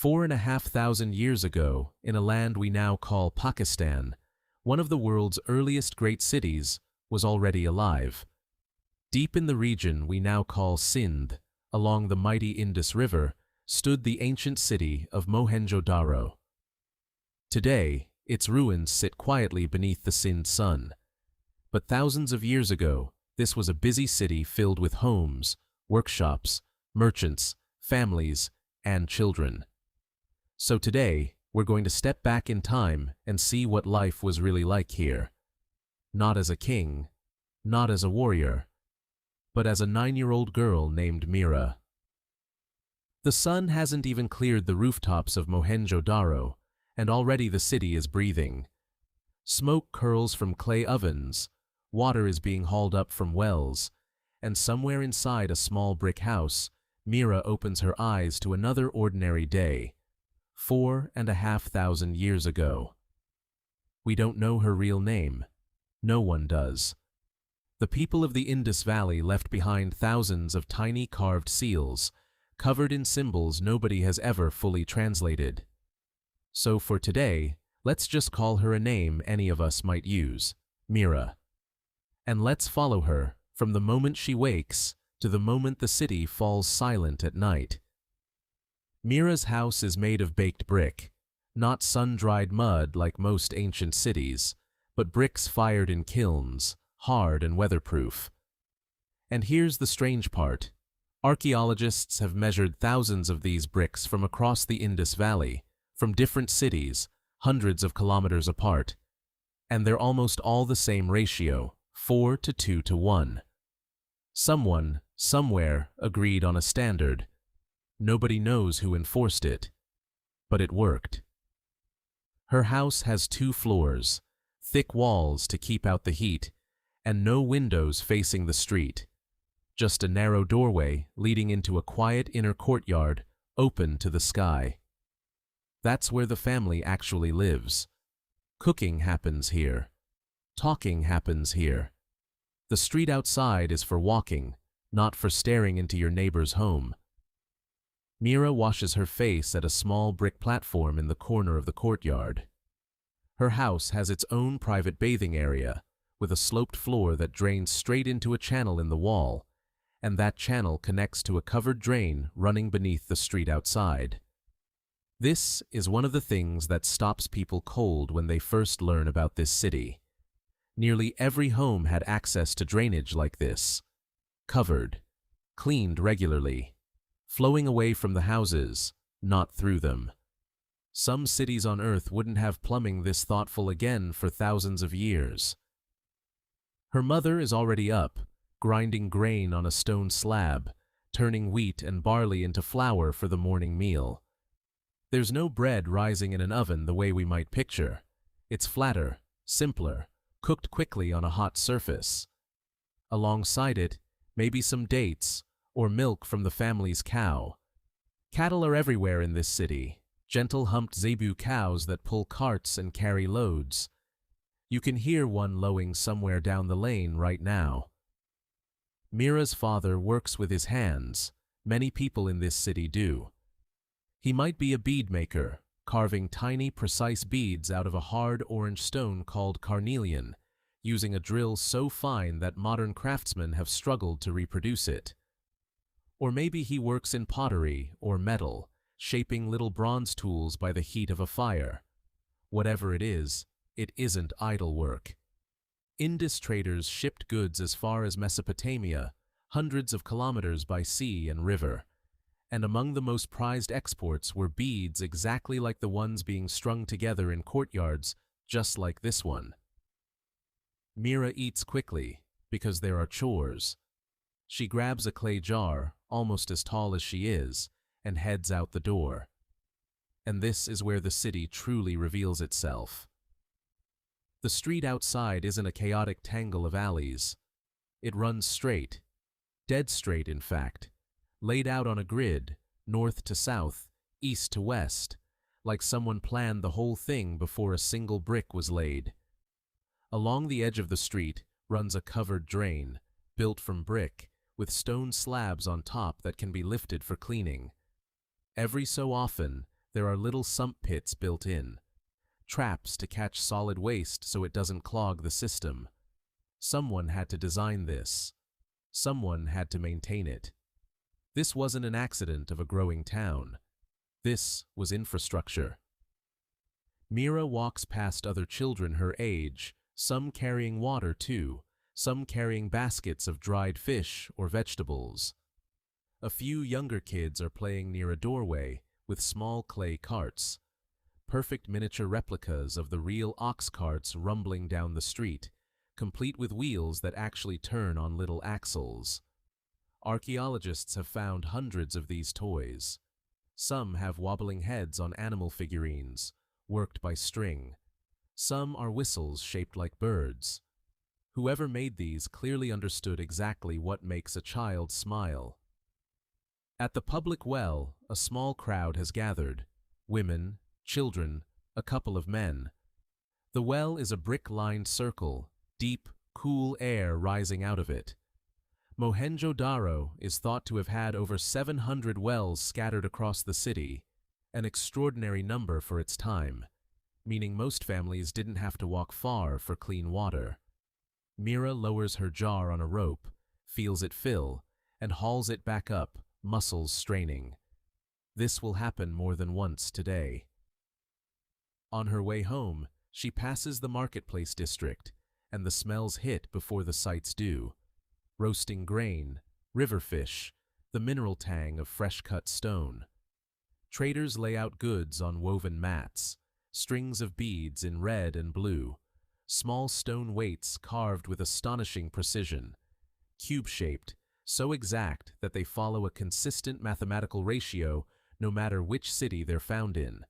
4,500 years ago, in a land we now call Pakistan, one of the world's earliest great cities was already alive. Deep in the region we now call Sindh, along the mighty Indus River, stood the ancient city of Mohenjo-Daro. Today, its ruins sit quietly beneath the Sindh sun. But thousands of years ago, this was a busy city filled with homes, workshops, merchants, families, and children. So today, we're going to step back in time and see what life was really like here. Not as a king, not as a warrior, but as a 9-year-old girl named Mira. The sun hasn't even cleared the rooftops of Mohenjo-Daro, and already the city is breathing. Smoke curls from clay ovens, water is being hauled up from wells, and somewhere inside a small brick house, Mira opens her eyes to another ordinary day. 4,500 years ago. We don't know her real name. No one does. The people of the Indus Valley left behind thousands of tiny carved seals, covered in symbols nobody has ever fully translated. So for today, let's just call her a name any of us might use, Mira. And let's follow her, from the moment she wakes, to the moment the city falls silent at night. Mira's house is made of baked brick, not sun-dried mud like most ancient cities, but bricks fired in kilns, hard and weatherproof. And here's the strange part. Archaeologists have measured thousands of these bricks from across the Indus Valley, from different cities, hundreds of kilometers apart. And they're almost all the same ratio, 4 to 2 to 1. Someone, somewhere, agreed on a standard. Nobody knows who enforced it, but it worked. Her house has 2 floors, thick walls to keep out the heat, and no windows facing the street. Just a narrow doorway leading into a quiet inner courtyard, open to the sky. That's where the family actually lives. Cooking happens here. Talking happens here. The street outside is for walking, not for staring into your neighbor's home. Mira washes her face at a small brick platform in the corner of the courtyard. Her house has its own private bathing area, with a sloped floor that drains straight into a channel in the wall, and that channel connects to a covered drain running beneath the street outside. This is one of the things that stops people cold when they first learn about this city. Nearly every home had access to drainage like this, covered, cleaned regularly, flowing away from the houses, not through them. Some cities on Earth wouldn't have plumbing this thoughtful again for thousands of years. Her mother is already up, grinding grain on a stone slab, turning wheat and barley into flour for the morning meal. There's no bread rising in an oven the way we might picture. It's flatter, simpler, cooked quickly on a hot surface. Alongside it, maybe some dates, or milk from the family's cow. Cattle are everywhere in this city, gentle humped zebu cows that pull carts and carry loads. You can hear one lowing somewhere down the lane right now. Mira's father works with his hands. Many people in this city do. He might be a bead maker, carving tiny, precise beads out of a hard orange stone called carnelian, using a drill so fine that modern craftsmen have struggled to reproduce it. Or maybe he works in pottery or metal, shaping little bronze tools by the heat of a fire. Whatever it isn't idle work. Indus traders shipped goods as far as Mesopotamia, hundreds of kilometers by sea and river. And among the most prized exports were beads exactly like the ones being strung together in courtyards, just like this one. Mira eats quickly, because there are chores. She grabs a clay jar, almost as tall as she is, and heads out the door. And this is where the city truly reveals itself. The street outside isn't a chaotic tangle of alleys. It runs straight, dead straight in fact, laid out on a grid, north to south, east to west, like someone planned the whole thing before a single brick was laid. Along the edge of the street runs a covered drain, built from brick, with stone slabs on top that can be lifted for cleaning. Every so often, There are little sump pits built in, traps to catch solid waste so it doesn't clog the system. Someone had to design this. Someone had to maintain it. This wasn't an accident of a growing town. This was infrastructure. Mira walks past other children her age, some carrying water too, some carrying baskets of dried fish or vegetables. A few younger kids are playing near a doorway with small clay carts, perfect miniature replicas of the real ox carts rumbling down the street, complete with wheels that actually turn on little axles. Archaeologists have found hundreds of these toys. Some have wobbling heads on animal figurines, worked by string. Some are whistles shaped like birds. Whoever made these clearly understood exactly what makes a child smile. At the public well, a small crowd has gathered. Women, children, a couple of men. The well is a brick-lined circle, deep, cool air rising out of it. Mohenjo-Daro is thought to have had over 700 wells scattered across the city, an extraordinary number for its time, meaning most families didn't have to walk far for clean water. Mira lowers her jar on a rope, feels it fill, and hauls it back up, muscles straining. This will happen more than once today. On her way home, she passes the marketplace district, and the smells hit before the sights do. Roasting grain, river fish, the mineral tang of fresh-cut stone. Traders lay out goods on woven mats, strings of beads in red and blue, small stone weights carved with astonishing precision, cube-shaped, so exact that they follow a consistent mathematical ratio no matter which city they're found in.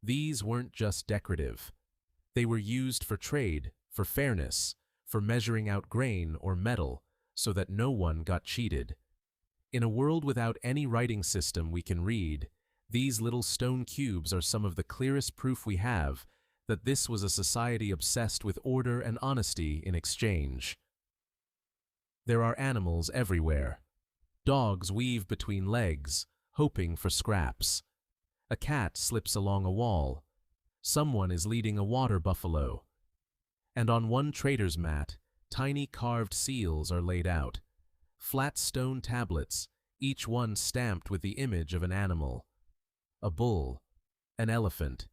These weren't just decorative. They were used for trade, for fairness, for measuring out grain or metal so that no one got cheated. In a world without any writing system we can read, these little stone cubes are some of the clearest proof we have that this was a society obsessed with order and honesty in exchange. There are animals everywhere. Dogs weave between legs, hoping for scraps. A cat slips along a wall. Someone is leading a water buffalo. And on one trader's mat, tiny carved seals are laid out. Flat stone tablets, each one stamped with the image of an animal. A bull, an elephant,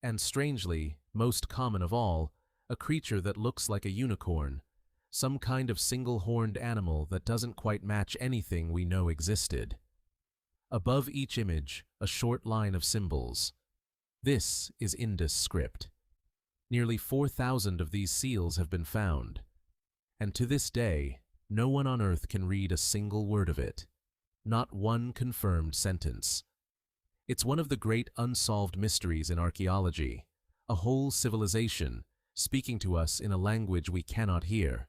and strangely, most common of all, a creature that looks like a unicorn, some kind of single-horned animal that doesn't quite match anything we know existed. Above each image, a short line of symbols. This is Indus script. Nearly 4,000 of these seals have been found, and to this day, no one on Earth can read a single word of it, not one confirmed sentence. It's one of the great unsolved mysteries in archaeology, a whole civilization speaking to us in a language we cannot hear.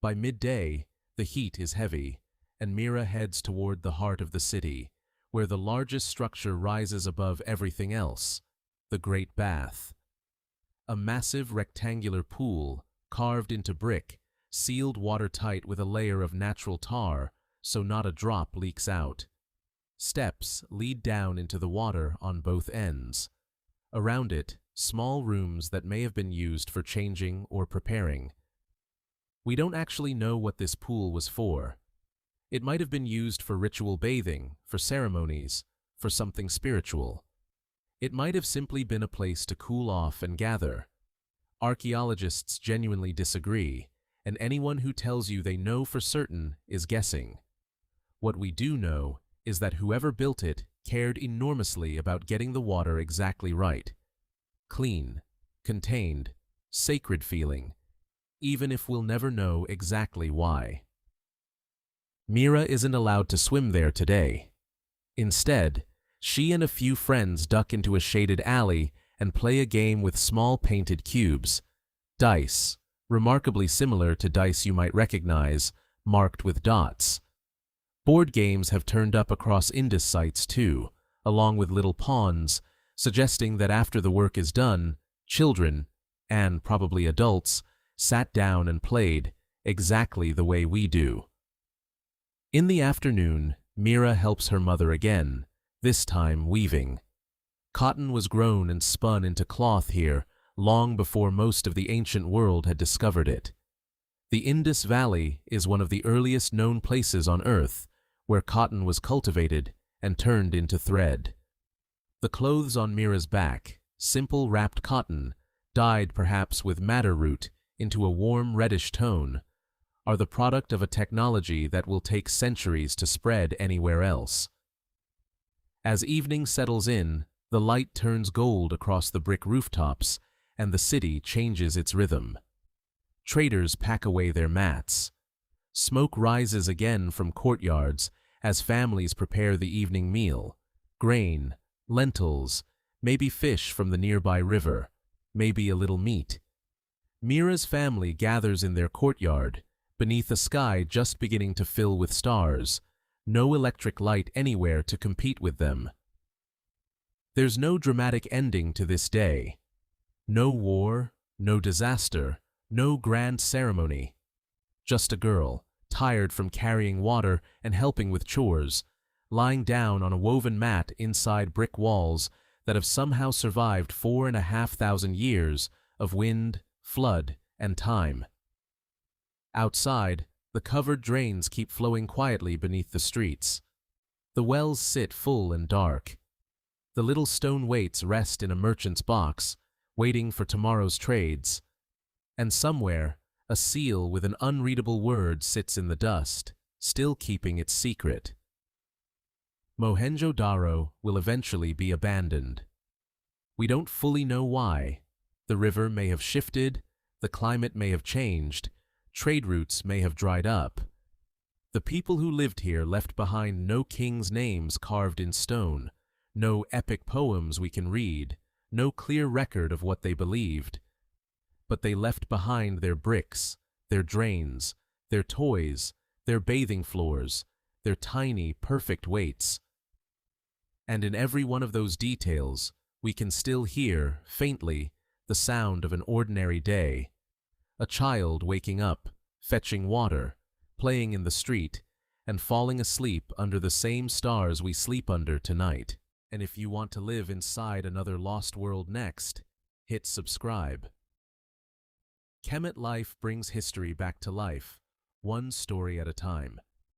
By midday, the heat is heavy, and Mira heads toward the heart of the city, where the largest structure rises above everything else, the Great Bath. A massive rectangular pool, carved into brick, sealed watertight with a layer of natural tar, so not a drop leaks out. Steps lead down into the water on both ends. Around it, small rooms that may have been used for changing or preparing. We don't actually know what this pool was for. It might have been used for ritual bathing, for ceremonies, for something spiritual. It might have simply been a place to cool off and gather. Archaeologists genuinely disagree, and anyone who tells you they know for certain is guessing. What we do know is that whoever built it cared enormously about getting the water exactly right. Clean, contained, sacred feeling, even if we'll never know exactly why. Mira isn't allowed to swim there today. Instead, she and a few friends duck into a shaded alley and play a game with small painted cubes, dice, remarkably similar to dice you might recognize, marked with dots. Board games have turned up across Indus sites too, along with little pawns, suggesting that after the work is done, children, and probably adults, sat down and played exactly the way we do. In the afternoon, Mira helps her mother again, this time weaving. Cotton was grown and spun into cloth here long before most of the ancient world had discovered it. The Indus Valley is one of the earliest known places on Earth where cotton was cultivated and turned into thread. The clothes on Mira's back, simple wrapped cotton, dyed perhaps with madder root into a warm reddish tone, are the product of a technology that will take centuries to spread anywhere else. As evening settles in, the light turns gold across the brick rooftops, and the city changes its rhythm. Traders pack away their mats. Smoke rises again from courtyards as families prepare the evening meal: grain, lentils, maybe fish from the nearby river, maybe a little meat. Mira's family gathers in their courtyard, beneath a sky just beginning to fill with stars, no electric light anywhere to compete with them. There's no dramatic ending to this day. No war, no disaster, no grand ceremony. Just a girl, tired from carrying water and helping with chores, lying down on a woven mat inside brick walls that have somehow survived 4,500 years of wind, flood, and time. Outside, the covered drains keep flowing quietly beneath the streets. The wells sit full and dark. The little stone weights rest in a merchant's box, waiting for tomorrow's trades. And somewhere, a seal with an unreadable word sits in the dust, still keeping its secret. Mohenjo-Daro will eventually be abandoned. We don't fully know why. The river may have shifted, the climate may have changed, trade routes may have dried up. The people who lived here left behind no kings' names carved in stone, no epic poems we can read, no clear record of what they believed. But they left behind their bricks, their drains, their toys, their bathing floors, their tiny, perfect weights. And in every one of those details, we can still hear, faintly, the sound of an ordinary day. A child waking up, fetching water, playing in the street, and falling asleep under the same stars we sleep under tonight. And if you want to live inside another lost world next, hit subscribe. Kemet Life brings history back to life, one story at a time.